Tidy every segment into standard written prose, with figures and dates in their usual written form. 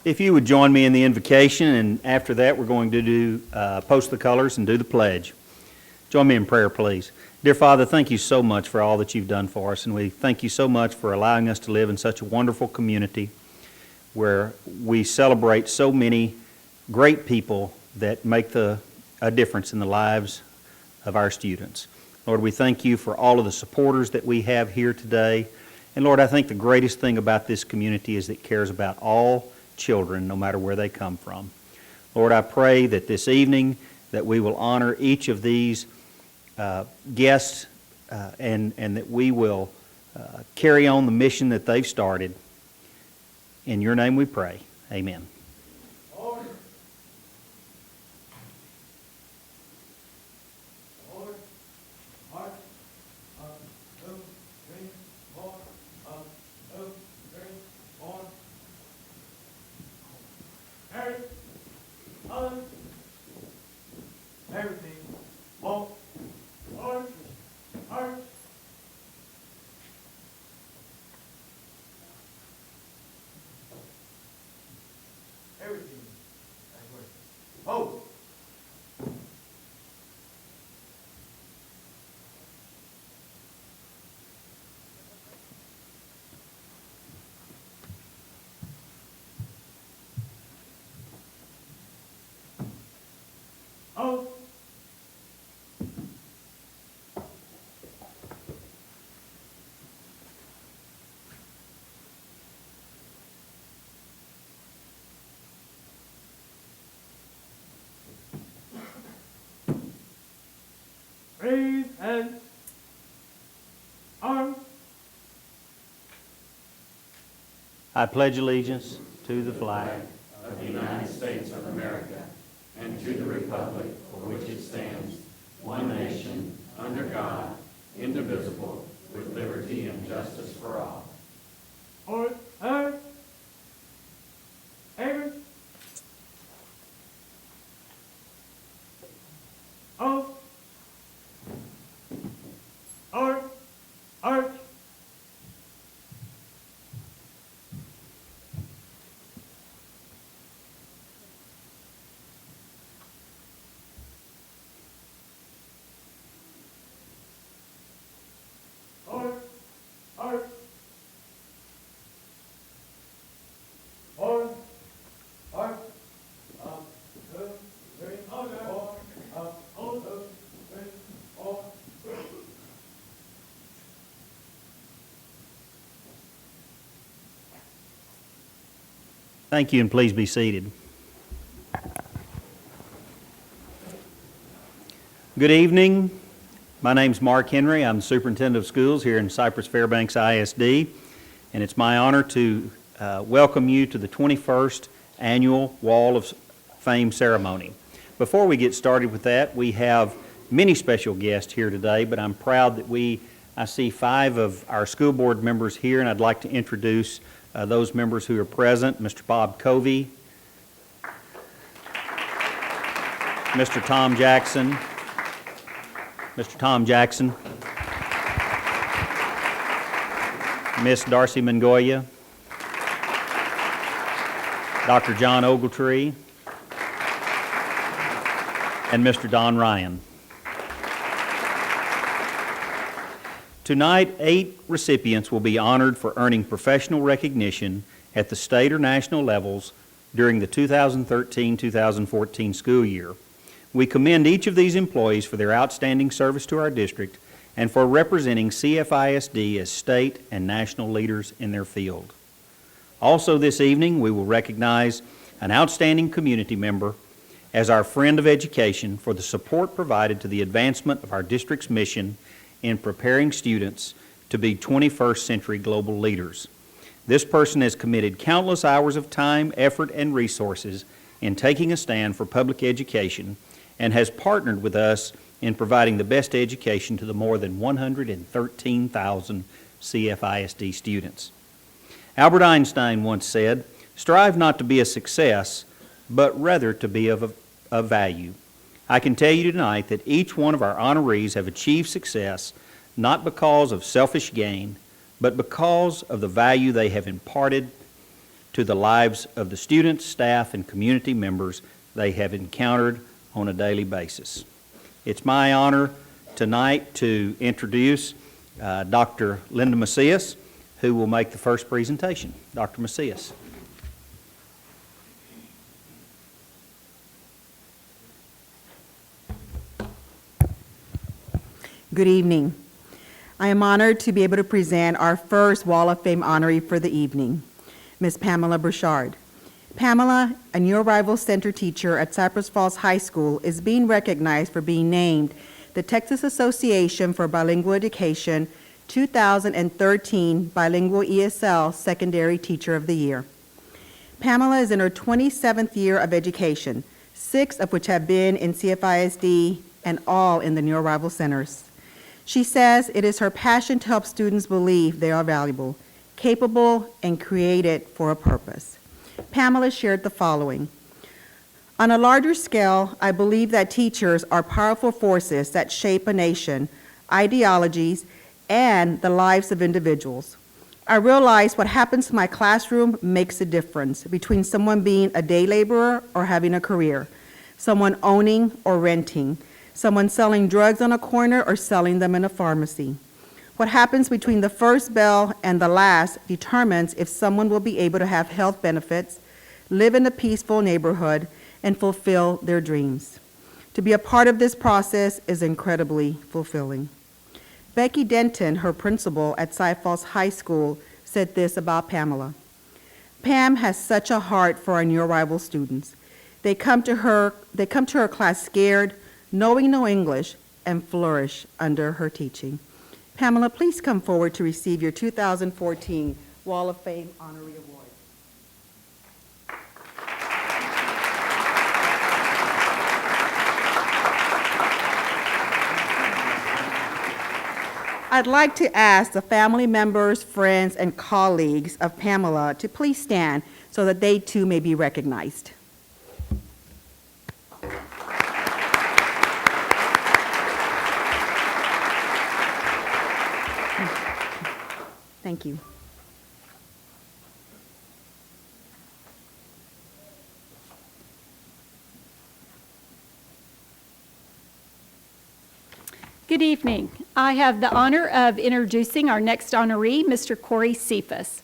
If you would join me in the invocation, and after that we're going to do post the colors and do the pledge. Join me in prayer, please. Dear Father, thank you so much for all that you've done for us, and we thank you so much for allowing us to live in such a wonderful community where we celebrate so many great people that make a difference in the lives of our students. Lord, we thank you for all of the supporters that we have here today. And Lord, I think the greatest thing about this community is that it cares about all children, no matter where they come from. Lord, I pray that this evening that we will honor each of these guests and that we will carry on the mission that they've started. In your name we pray. Amen. Raise hands. Arms. I pledge allegiance to the flag of the United States of America and to the republic for which it stands, one nation, under God, indivisible, with liberty and justice for all. Order. Ever. Oath. Arch. Thank you, and please be seated. Good evening. My name's Mark Henry. I'm the superintendent of schools here in Cypress-Fairbanks ISD, and it's my honor to welcome you to the 21st Annual Wall of Fame ceremony. Before we get started with that, we have many special guests here today, but I'm proud that I see 5 of our school board members here, and I'd like to introduce those members who are present: Mr. Bob Covey, Mr. Tom Jackson, Miss Darcy Mangoya, Dr. John Ogletree, and Mr. Don Ryan. Tonight, 8 recipients will be honored for earning professional recognition at the state or national levels during the 2013-2014 school year. We commend each of these employees for their outstanding service to our district and for representing CFISD as state and national leaders in their field. Also this evening, we will recognize an outstanding community member as our friend of education for the support provided to the advancement of our district's mission in preparing students to be 21st century global leaders. This person has committed countless hours of time, effort, and resources in taking a stand for public education and has partnered with us in providing the best education to the more than 113,000 CFISD students. Albert Einstein once said, "Strive not to be a success, but rather to be of value." I can tell you tonight that each one of our honorees have achieved success not because of selfish gain, but because of the value they have imparted to the lives of the students, staff, and community members they have encountered on a daily basis. It's my honor tonight to introduce Dr. Linda Macias, who will make the first presentation. Dr. Macias. Good evening. I am honored to be able to present our first Wall of Fame honoree for the evening, Ms. Pamela Burchard. Pamela, a new arrival center teacher at Cypress Falls High School, is being recognized for being named the Texas Association for Bilingual Education 2013 Bilingual ESL Secondary Teacher of the Year. Pamela is in her 27th year of education, 6 of which have been in CFISD and all in the new arrival centers. She says it is her passion to help students believe they are valuable, capable, and created for a purpose. Pamela shared the following. On a larger scale, I believe that teachers are powerful forces that shape a nation, ideologies, and the lives of individuals. I realize what happens to my classroom makes a difference between someone being a day laborer or having a career, someone owning or renting, someone selling drugs on a corner or selling them in a pharmacy. What happens between the first bell and the last determines if someone will be able to have health benefits, live in a peaceful neighborhood, and fulfill their dreams. To be a part of this process is incredibly fulfilling. Becky Denton, her principal at Cypress Falls High School, said this about Pamela. Pam has such a heart for our new arrival students. They come to her class scared, knowing no English, and flourish under her teaching. Pamela, please come forward to receive your 2014 Wall of Fame Honoree Award. I'd like to ask the family members, friends, and colleagues of Pamela to please stand so that they too may be recognized. Thank you. Good evening. I have the honor of introducing our next honoree, Mr. Corey Cephas.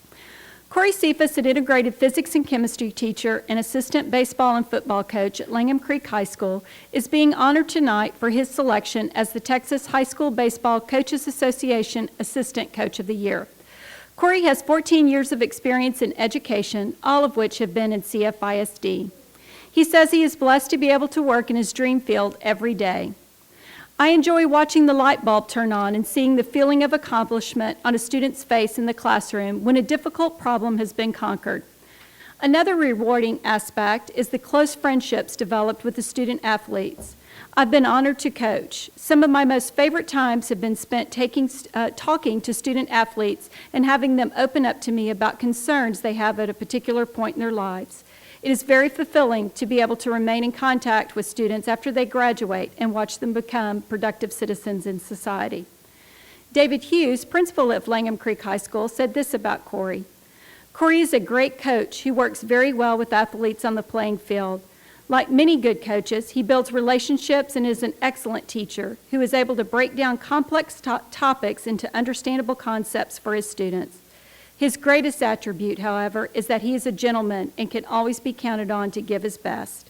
Corey Cephas, an integrated physics and chemistry teacher and assistant baseball and football coach at Langham Creek High School, is being honored tonight for his selection as the Texas High School Baseball Coaches Association Assistant Coach of the Year. Corey has 14 years of experience in education, all of which have been in CFISD. He says he is blessed to be able to work in his dream field every day. I enjoy watching the light bulb turn on and seeing the feeling of accomplishment on a student's face in the classroom when a difficult problem has been conquered. Another rewarding aspect is the close friendships developed with the student athletes. I've been honored to coach. Some of my most favorite times have been spent talking to student athletes and having them open up to me about concerns they have at a particular point in their lives. It is very fulfilling to be able to remain in contact with students after they graduate and watch them become productive citizens in society. David Hughes, principal of Langham Creek High School, said this about Corey. Corey is a great coach who works very well with athletes on the playing field. Like many good coaches, he builds relationships and is an excellent teacher who is able to break down complex topics into understandable concepts for his students. His greatest attribute, however, is that he is a gentleman and can always be counted on to give his best.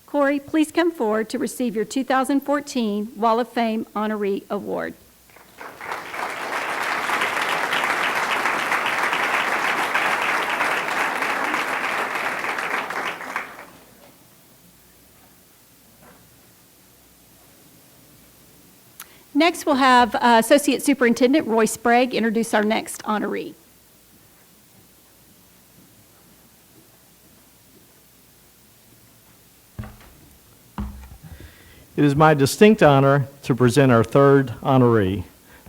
Corey, please come forward to receive your 2014 Wall of Fame Honoree Award. Next, we'll have Associate Superintendent Roy Sprague introduce our next honoree. It is my distinct honor to present our third honoree,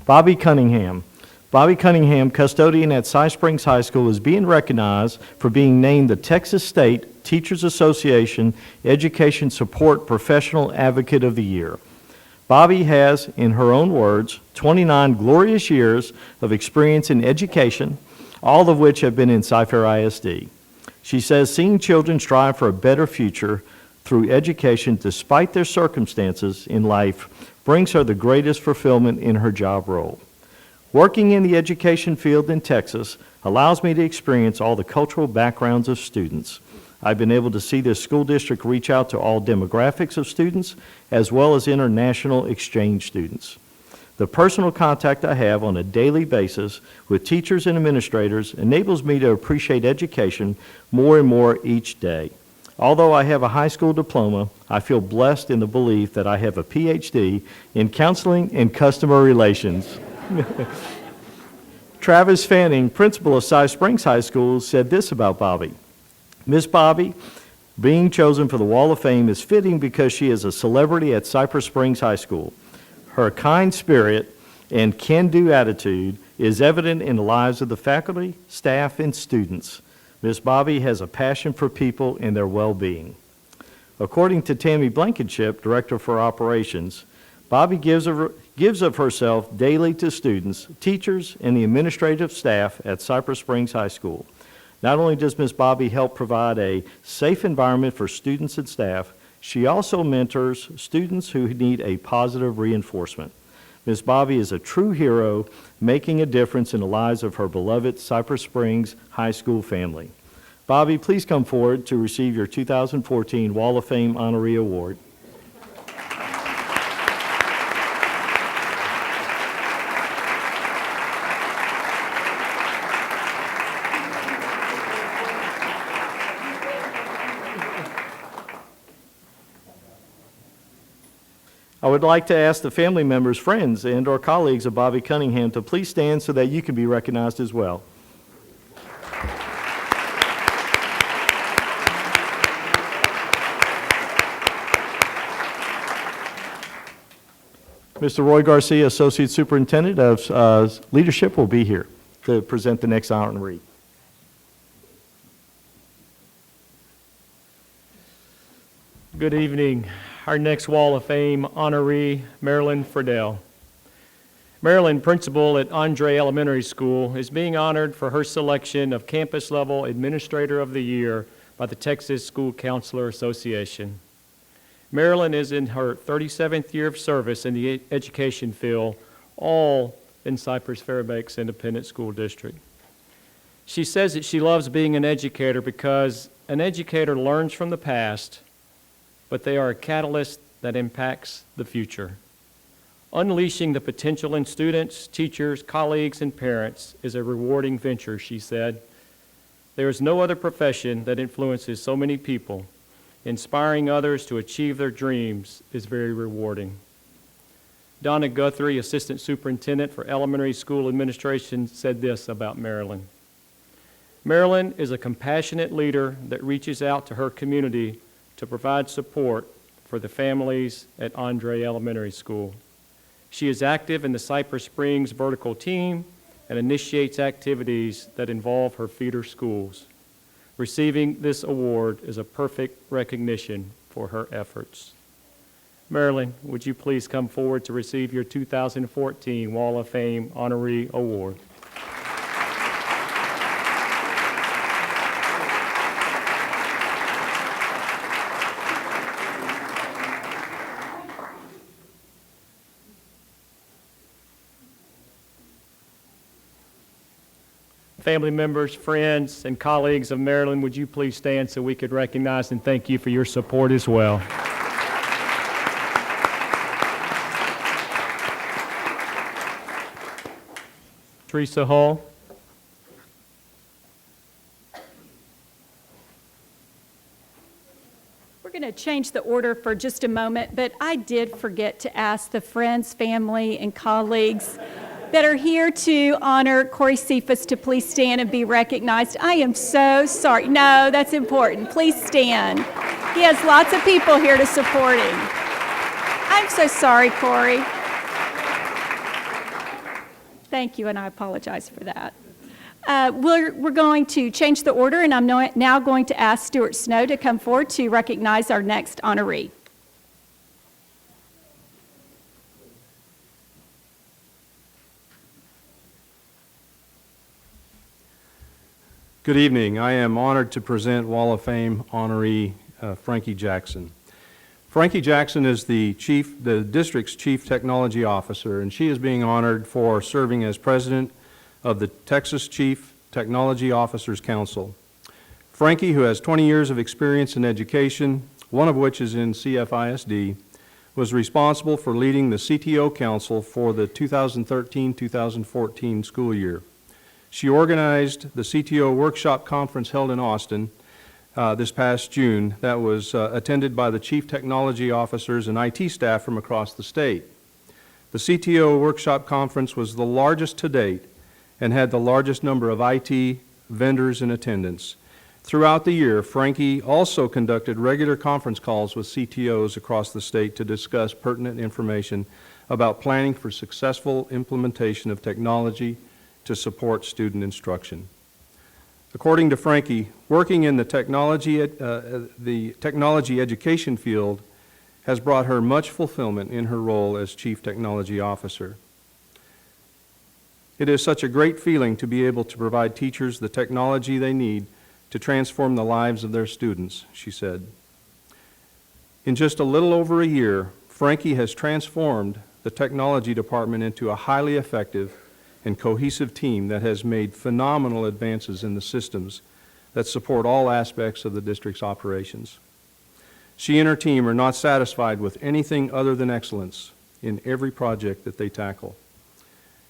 Bobby Cunningham. Bobby Cunningham, custodian at Cy Springs High School, is being recognized for being named the Texas State Teachers Association Education Support Professional Advocate of the Year. Bobby has, in her own words, 29 glorious years of experience in education, all of which have been in Cypher ISD. She says seeing children strive for a better future through education despite their circumstances in life brings her the greatest fulfillment in her job role. Working in the education field in Texas allows me to experience all the cultural backgrounds of students. I've been able to see this school district reach out to all demographics of students as well as international exchange students. The personal contact I have on a daily basis with teachers and administrators enables me to appreciate education more and more each day. Although I have a high school diploma, I feel blessed in the belief that I have a PhD in counseling and customer relations. Travis Fanning, principal of Cypress Springs High School, said this about Bobby. Miss Bobby, being chosen for the Wall of Fame is fitting because she is a celebrity at Cypress Springs High School. Her kind spirit and can-do attitude is evident in the lives of the faculty, staff, and students. Miss Bobby has a passion for people and their well-being. According to Tammy Blankenship, Director for Operations, Bobby gives of herself daily to students, teachers, and the administrative staff at Cypress Springs High School. Not only does Ms. Bobby help provide a safe environment for students and staff, she also mentors students who need a positive reinforcement. Ms. Bobby is a true hero, making a difference in the lives of her beloved Cypress Springs High School family. Bobby, please come forward to receive your 2014 Wall of Fame Honoree Award. I would like to ask the family members, friends, and or colleagues of Bobby Cunningham to please stand so that you can be recognized as well. Mr. Roy Garcia, Associate Superintendent of Leadership, will be here to present the next honoree. Good evening. Our next Wall of Fame honoree, Marilyn Friedel. Marilyn, principal at Andre Elementary School, is being honored for her selection of Campus Level Administrator of the Year by the Texas School Counselor Association. Marilyn is in her 37th year of service in the education field, all in Cypress-Fairbanks Independent School District. She says that she loves being an educator because an educator learns from the past, but they are a catalyst that impacts the future. Unleashing the potential in students, teachers, colleagues, and parents is a rewarding venture, she said. There is no other profession that influences so many people. Inspiring others to achieve their dreams is very rewarding. Donna Guthrie, Assistant Superintendent for Elementary School Administration, said this about Marilyn. Marilyn is a compassionate leader that reaches out to her community to provide support for the families at Andre Elementary School. She is active in the Cypress Springs Vertical Team and initiates activities that involve her feeder schools. Receiving this award is a perfect recognition for her efforts. Marilyn, would you please come forward to receive your 2014 Wall of Fame Honoree Award? Family members, friends, and colleagues of Marilyn, would you please stand so we could recognize and thank you for your support as well. Teresa Hull. We're going to change the order for just a moment, but I did forget to ask the friends, family, and colleagues that are here to honor Corey Cephas to please stand and be recognized. I am so sorry. No, that's important. Please stand. He has lots of people here to support him. I'm so sorry, Corey. Thank you, and I apologize for that. We're going to change the order, and I'm now going to ask Stuart Snow to come forward to recognize our next honoree. Good evening. I am honored to present Wall of Fame honoree Frankie Jackson. Frankie Jackson is the district's Chief Technology Officer, and she is being honored for serving as President of the Texas Chief Technology Officers Council. Frankie, who has 20 years of experience in education, one of which is in CFISD, was responsible for leading the CTO Council for the 2013-2014 school year. She organized the CTO Workshop Conference held in Austin this past June that was attended by the Chief Technology Officers and IT staff from across the state. The CTO Workshop Conference was the largest to date and had the largest number of IT vendors in attendance. Throughout the year, Frankie also conducted regular conference calls with CTOs across the state to discuss pertinent information about planning for successful implementation of technology to support student instruction. According to Frankie, working in the technology education field has brought her much fulfillment in her role as Chief Technology Officer. It is such a great feeling to be able to provide teachers the technology they need to transform the lives of their students, she said. In just a little over a year, Frankie has transformed the technology department into a highly effective and cohesive team that has made phenomenal advances in the systems that support all aspects of the district's operations. She and her team are not satisfied with anything other than excellence in every project that they tackle.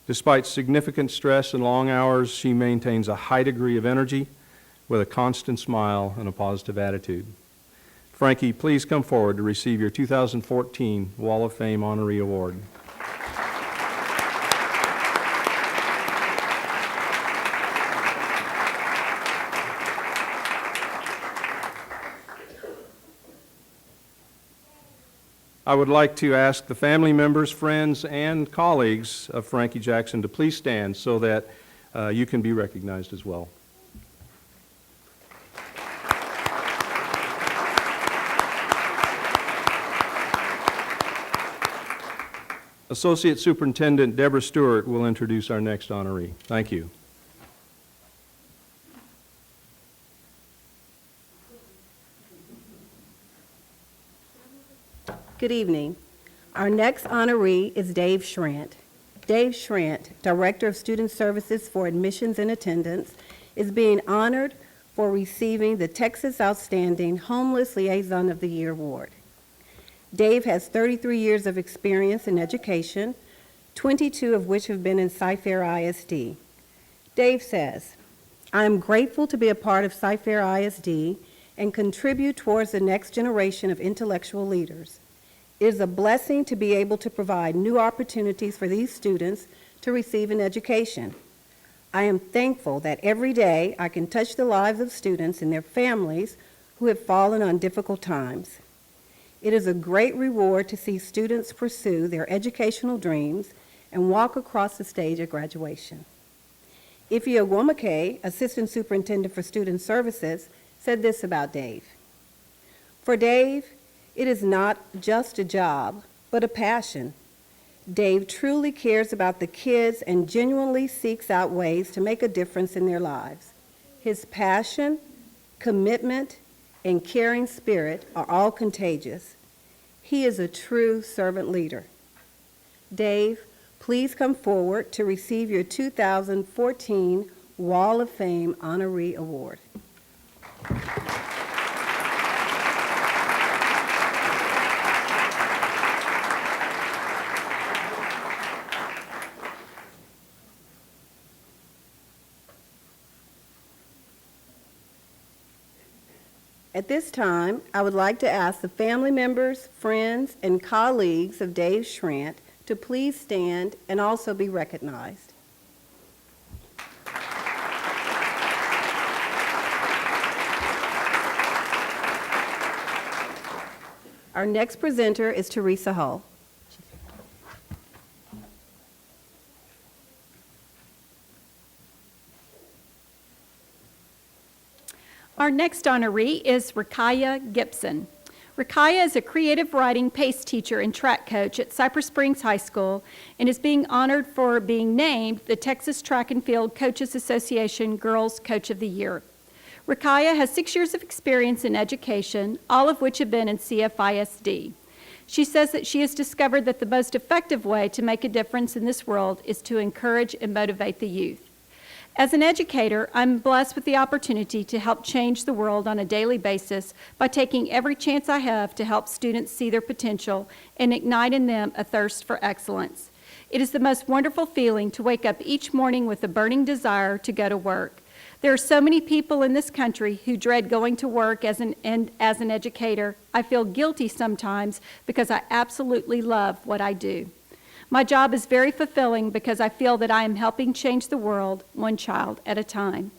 Despite significant stress and long hours, she maintains a high degree of energy with a constant smile and a positive attitude. Frankie, please come forward to receive your 2014 Wall of Fame honoree award. I would like to ask the family members, friends, and colleagues of Frankie Jackson to please stand so that you can be recognized as well. Associate Superintendent Deborah Stewart will introduce our next honoree. Thank you. Good evening. Our next honoree is Dave Schrant. Dave Schrant, Director of Student Services for Admissions and Attendance, is being honored for receiving the Texas Outstanding Homeless Liaison of the Year Award. Dave has 33 years of experience in education, 22 of which have been in Cypress-Fairbanks ISD. Dave says, "I am grateful to be a part of Cypress-Fairbanks ISD and contribute towards the next generation of intellectual leaders. It is a blessing to be able to provide new opportunities for these students to receive an education. I am thankful that every day I can touch the lives of students and their families who have fallen on difficult times. It is a great reward to see students pursue their educational dreams and walk across the stage at graduation." Ify Ogwumike, Assistant Superintendent for Student Services, said this about Dave. "For Dave, it is not just a job, but a passion. Dave truly cares about the kids and genuinely seeks out ways to make a difference in their lives. His passion, commitment, and caring spirit are all contagious. He is a true servant leader." Dave, please come forward to receive your 2014 Wall of Fame honoree award. At this time, I would like to ask the family members, friends, and colleagues of Dave Schrant to please stand and also be recognized. Our next presenter is Teresa Hull. Our next honoree is Rakaya Gibson. Rakaya is a creative writing PACE teacher and track coach at Cypress Springs High School and is being honored for being named the Texas Track and Field Coaches Association Girls Coach of the Year. Rakaya has 6 years of experience in education, all of which have been in CFISD. She says that she has discovered that the most effective way to make a difference in this world is to encourage and motivate the youth. As an educator, I'm blessed with the opportunity to help change the world on a daily basis by taking every chance I have to help students see their potential and ignite in them a thirst for excellence. It is the most wonderful feeling to wake up each morning with a burning desire to go to work. There are so many people in this country who dread going to work as an educator. I feel guilty sometimes because I absolutely love what I do. My job is very fulfilling because I feel that I am helping change the world one child at a time.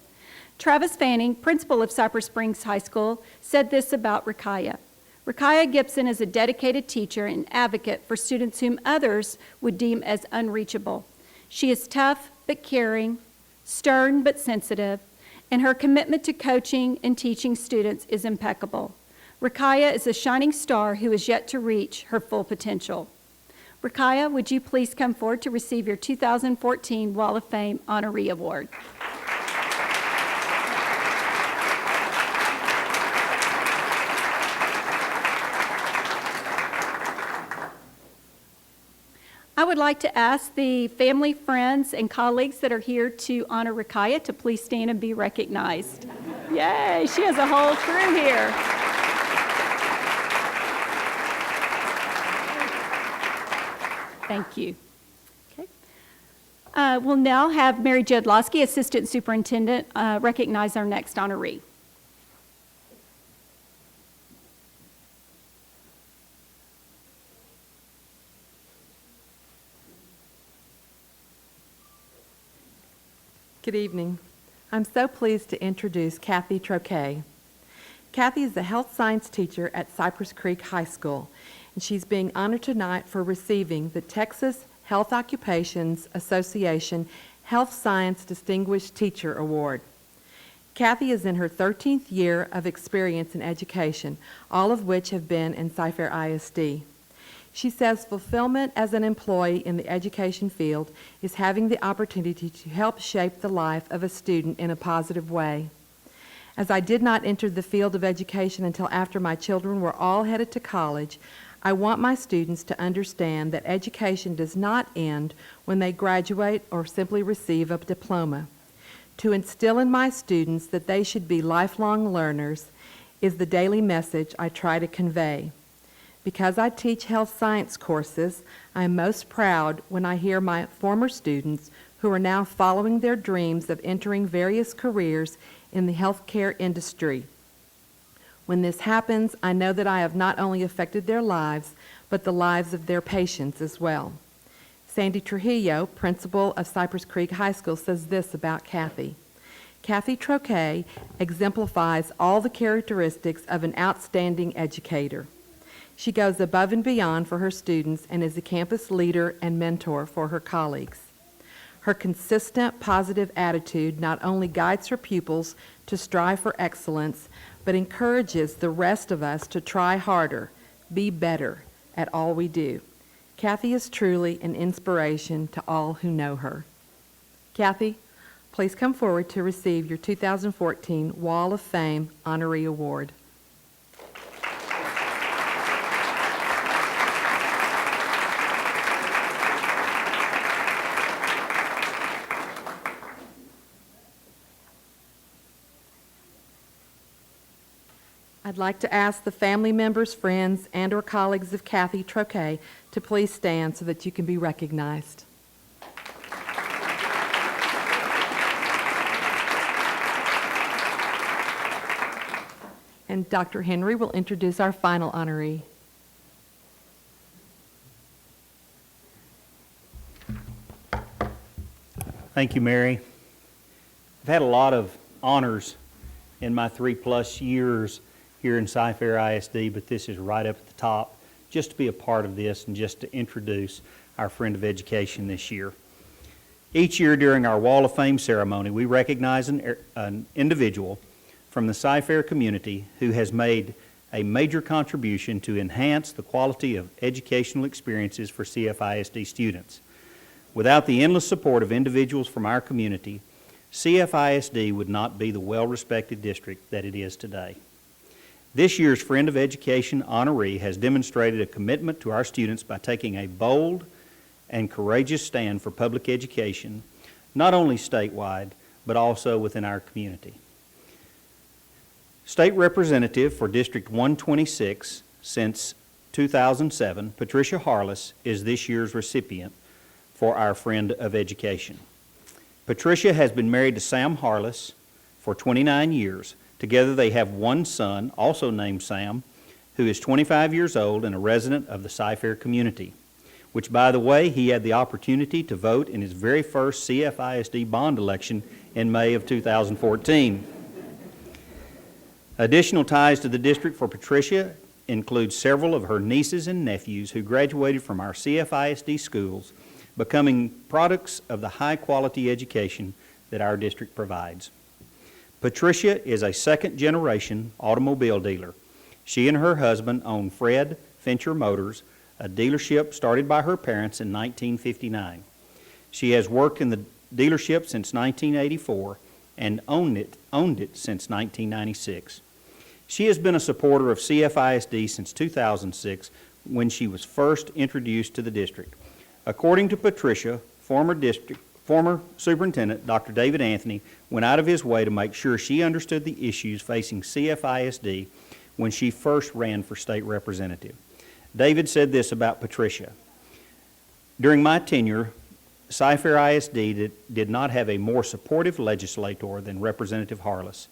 Travis Fanning, principal of Cypress Springs High School, said this about Rakaya. Rakaya Gibson is a dedicated teacher and advocate for students whom others would deem as unreachable. She is tough but caring, stern but sensitive, and her commitment to coaching and teaching students is impeccable. Rakaya is a shining star who is yet to reach her full potential. Rakaya, would you please come forward to receive your 2014 Wall of Fame Honoree Award? I would like to ask the family, friends, and colleagues that are here to honor Rakaya to please stand and be recognized. Yay, she has a whole crew here. Thank you. Okay. We'll now have Mary Jedlowski, Assistant Superintendent, recognize our next honoree. Good evening. I'm so pleased to introduce Kathy Troquet. Kathy is a health science teacher at Cypress Creek High School, and she's being honored tonight for receiving the Texas Health Occupations Association Health Science Distinguished Teacher Award. Kathy is in her 13th year of experience in education, all of which have been in Cypher ISD. She says fulfillment as an employee in the education field is having the opportunity to help shape the life of a student in a positive way. As I did not enter the field of education until after my children were all headed to college, I want my students to understand that education does not end when they graduate or simply receive a diploma. To instill in my students that they should be lifelong learners is the daily message I try to convey. Because I teach health science courses, I am most proud when I hear my former students who are now following their dreams of entering various careers in the healthcare industry. When this happens, I know that I have not only affected their lives, but the lives of their patients as well. Sandy Trujillo, principal of Cypress Creek High School, says this about Kathy. Kathy Troquet exemplifies all the characteristics of an outstanding educator. She goes above and beyond for her students and is a campus leader and mentor for her colleagues. Her consistent, positive attitude not only guides her pupils to strive for excellence, but encourages the rest of us to try harder, be better at all we do. Kathy is truly an inspiration to all who know her. Kathy, please come forward to receive your 2014 Wall of Fame Honoree Award. I'd like to ask the family members, friends, and or colleagues of Kathy Troquet to please stand so that you can be recognized. And Dr. Henry will introduce our final honoree. Thank you, Mary. I've had a lot of honors in my 3+ years here in Cypher ISD, but this is right up at the top, just to be a part of this and just to introduce our friend of education this year. Each year during our Wall of Fame ceremony, we recognize an individual from the Cypher community who has made a major contribution to enhance the quality of educational experiences for CFISD students. Without the endless support of individuals from our community, CFISD would not be the well-respected district that it is today. This year's Friend of Education honoree has demonstrated a commitment to our students by taking a bold and courageous stand for public education, not only statewide, but also within our community. State Representative for District 126 since 2007, Patricia Harless, is this year's recipient for our Friend of Education. Patricia has been married to Sam Harless for 29 years. Together they have one son, also named Sam, who is 25 years old and a resident of the Cy-Fair community, which, by the way, he had the opportunity to vote in his very first CFISD bond election in May of 2014. Additional ties to the district for Patricia include several of her nieces and nephews who graduated from our CFISD schools, becoming products of the high-quality education that our district provides. Patricia is a second-generation automobile dealer. She and her husband own Fred Fincher Motors, a dealership started by her parents in 1959. She has worked in the dealership since 1984 and owned it since 1996. She has been a supporter of CFISD since 2006 when she was first introduced to the district. According to Patricia, former Superintendent Dr. David Anthony went out of his way to make sure she understood the issues facing CFISD when she first ran for state representative. David said this about Patricia: "During my tenure, Cy-Fair ISD did not have a more supportive legislator than Representative Harless.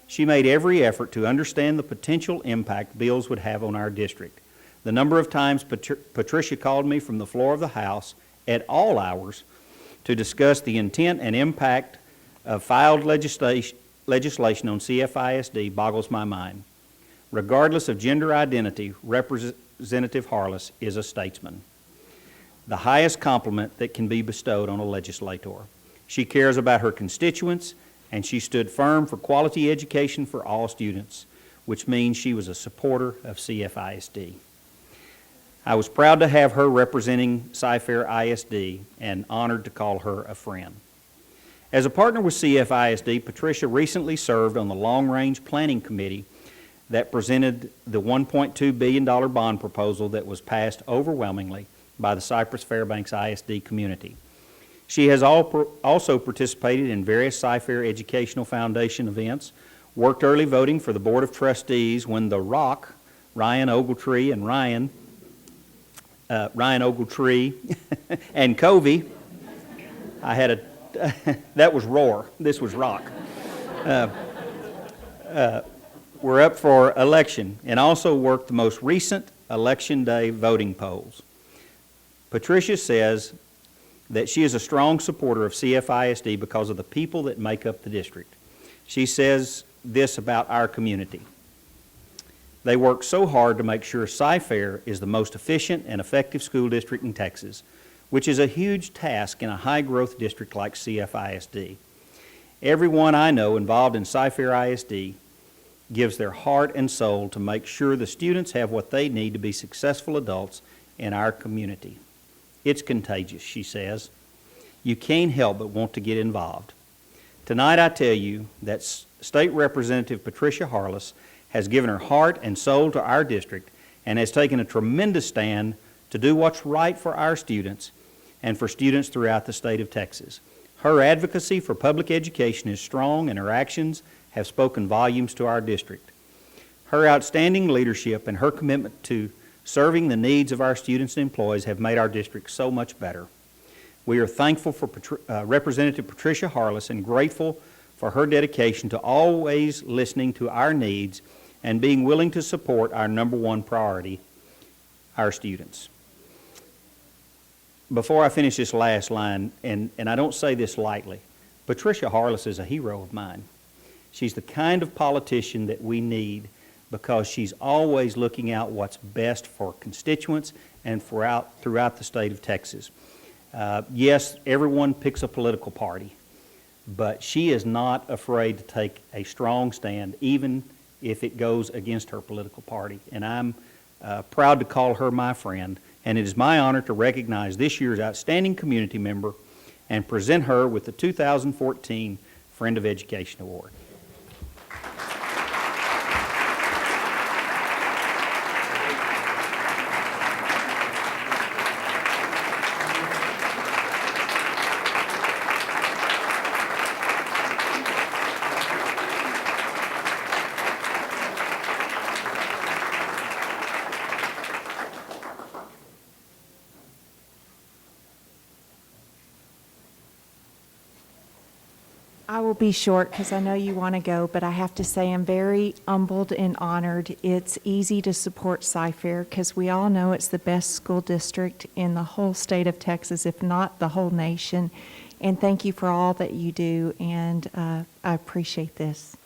She made every effort to understand the potential impact bills would have on our district. The number of times Patricia called me from the floor of the House at all hours to discuss the intent and impact of filed legislation on CFISD boggles my mind. Regardless of gender identity, Representative Harless is a statesman, the highest compliment that can be bestowed on a legislator. She cares about her constituents, and she stood firm for quality education for all students, which means she was a supporter of CFISD. I was proud to have her representing Cy-Fair ISD and honored to call her a friend." As a partner with CFISD, Patricia recently served on the Long Range Planning Committee that presented the $1.2 billion bond proposal that was passed overwhelmingly by the Cypress-Fairbanks ISD community. She has also participated in various Cy-Fair Educational Foundation events, worked early voting for the Board of Trustees when The Rock, Ryan Ogletree and Covey, that was Roar, this was Rock, were up for election, and also worked the most recent Election Day voting polls. Patricia says that she is a strong supporter of CFISD because of the people that make up the district. She says this about our community: "They work so hard to make sure Cy-Fair is the most efficient and effective school district in Texas, which is a huge task in a high-growth district like CFISD. Everyone I know involved in Cy-Fair ISD gives their heart and soul to make sure the students have what they need to be successful adults in our community. It's contagious," she says. "You can't help but want to get involved." Tonight I tell you that State Representative Patricia Harless has given her heart and soul to our district and has taken a tremendous stand to do what's right for our students and for students throughout the state of Texas. Her advocacy for public education is strong, and her actions have spoken volumes to our district. Her outstanding leadership and her commitment to serving the needs of our students and employees have made our district so much better. We are thankful for Representative Patricia Harless and grateful for her dedication to always listening to our needs and being willing to support our number one priority, our students. Before I finish this last line, and I don't say this lightly, Patricia Harless is a hero of mine. She's the kind of politician that we need because she's always looking out what's best for constituents and throughout the state of Texas. Yes, everyone picks a political party, but she is not afraid to take a strong stand, even if it goes against her political party. And I'm proud to call her my friend, and it is my honor to recognize this year's outstanding community member and present her with the 2014 Friend of Education Award. I will be short because I know you want to go, but I have to say I'm very humbled and honored. It's easy to support Cy-Fair because we all know it's the best school district in the whole state of Texas, if not the whole nation. And thank you for all that you do, and I appreciate this.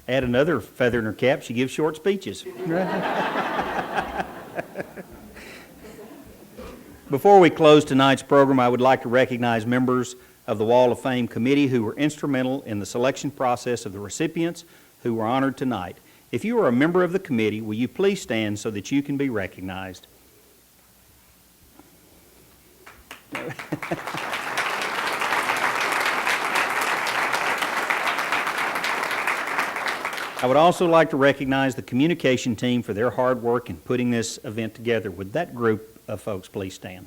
Add another feather in her cap, she gives short speeches. Before we close tonight's program, I would like to recognize members of the Wall of Fame committee who were instrumental in the selection process of the recipients who were honored tonight. If you are a member of the committee, will you please stand so that you can be recognized? I would also like to recognize the communication team for their hard work in putting this event together. Would that group of folks please stand?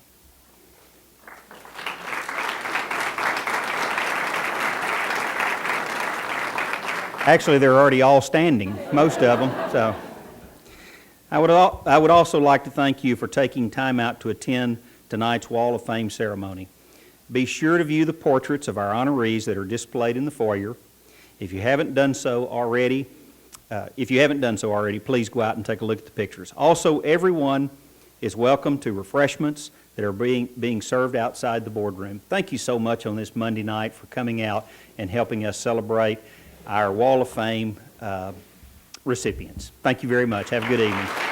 Actually, they're already all standing, most of them. So, I would also like to thank you for taking time out to attend tonight's Wall of Fame ceremony. Be sure to view the portraits of our honorees that are displayed in the foyer. If you haven't done so already, please go out and take a look at the pictures. Also, everyone is welcome to refreshments that are being served outside the boardroom. Thank you so much on this Monday night for coming out and helping us celebrate our Wall of Fame recipients. Thank you very much. Have a good evening.